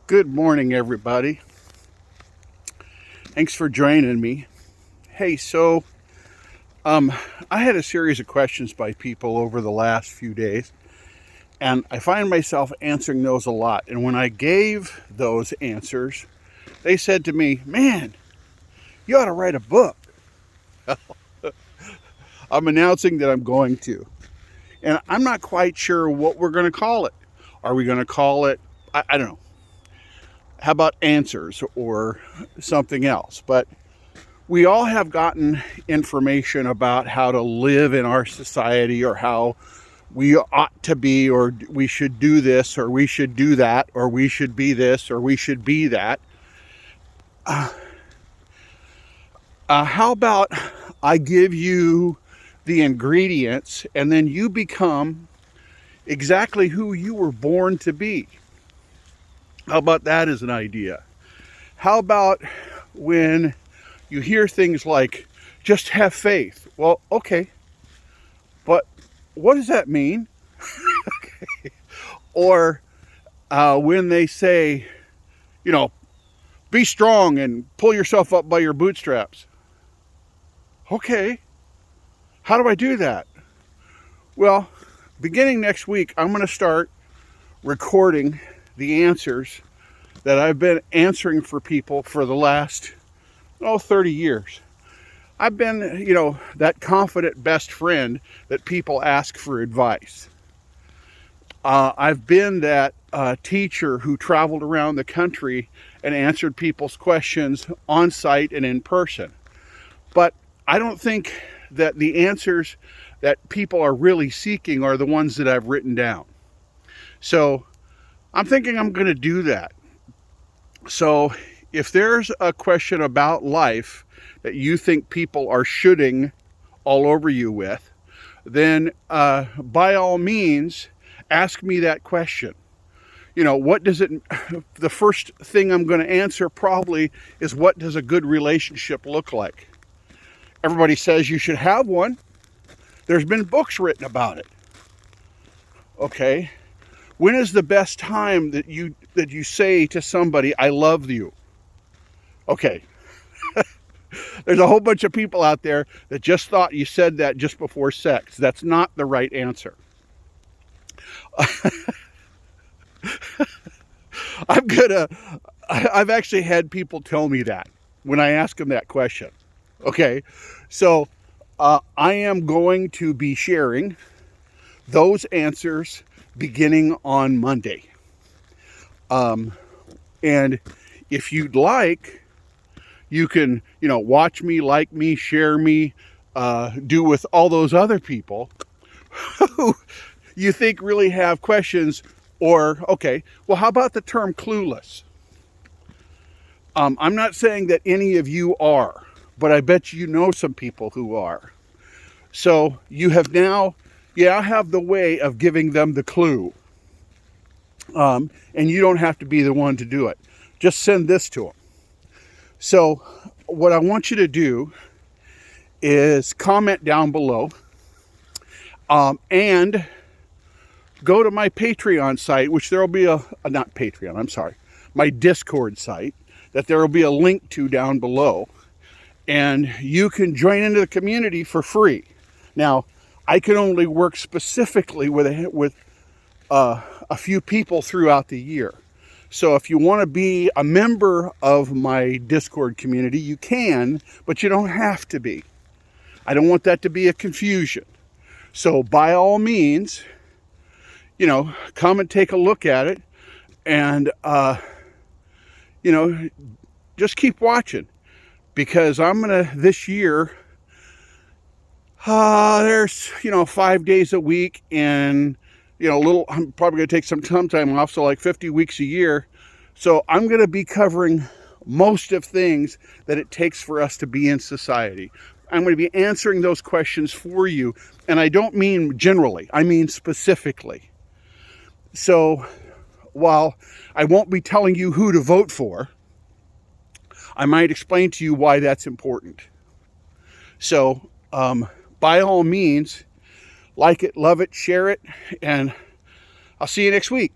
Good morning, everybody. Thanks for joining me. Hey, um, I had a series of questions by people over the last few days, and I find myself answering those a lot. And when I gave those answers, they said to me, "Man, you ought to write a book." I'm announcing that I'm going to, and I'm not quite sure what we're going to call it. Are we going to call it? I don't know. How about answers or something else? But we all have gotten information about how to live in our society or how we ought to be, or we should do this, or we should do that, or we should be this, or we should be that. How about I give you the ingredients and then you become exactly who you were born to be? How about that as an idea? How about when you hear things like, just have faith? Well, okay, but what does that mean? Or when they say, you know, be strong and pull yourself up by your bootstraps. Okay, how do I do that? Well, beginning next week, I'm going to start recording the answers that I've been answering for people for the last, 30 years. I've been, that confident best friend that people ask for advice. I've been that teacher who traveled around the country and answered people's questions on site and in person. But I don't think that the answers that people are really seeking are the ones that I've written down. So I'm thinking I'm going to do that. So if there's a question about life that you think people are shooting all over you with, then by all means, ask me that question. What does it, the first thing I'm going to answer probably is, what does a good relationship look like? Everybody says you should have one. There's been books written about it. Okay. When is the best time that you say to somebody, I love you? Okay. There's a whole bunch of people out there that just thought you said that just before sex. That's not the right answer. I've actually had people tell me that when I ask them that question. Okay. So I am going to be sharing those answers beginning on Monday. And if you'd like, you can, watch me, like me, share me, do with all those other people who you think really have questions. Or, okay, well, how about the term clueless? I'm not saying that any of you are, but I bet you know some people who are. So you have now, I have the way of giving them the clue. And you don't have to be the one to do it. Just send this to them. So what I want you to do is comment down below, and go to my Patreon site, which there will be not Patreon, I'm sorry, my Discord site, that there will be a link to down below. And you can join into the community for free. Now, I can only work specifically with a few people throughout the year. So if you want to be a member of my Discord community, you can, but you don't have to be. I don't want that to be a confusion. So by all means, come and take a look at it, and, just keep watching, because I'm going to, this year, there's, 5 days a week, and, I'm probably going to take some time off, so like 50 weeks a year. So I'm going to be covering most of things that it takes for us to be in society. I'm going to be answering those questions for you. And I don't mean generally, I mean specifically. So while I won't be telling you who to vote for, I might explain to you why that's important. So by all means, like it, love it, share it, and I'll see you next week.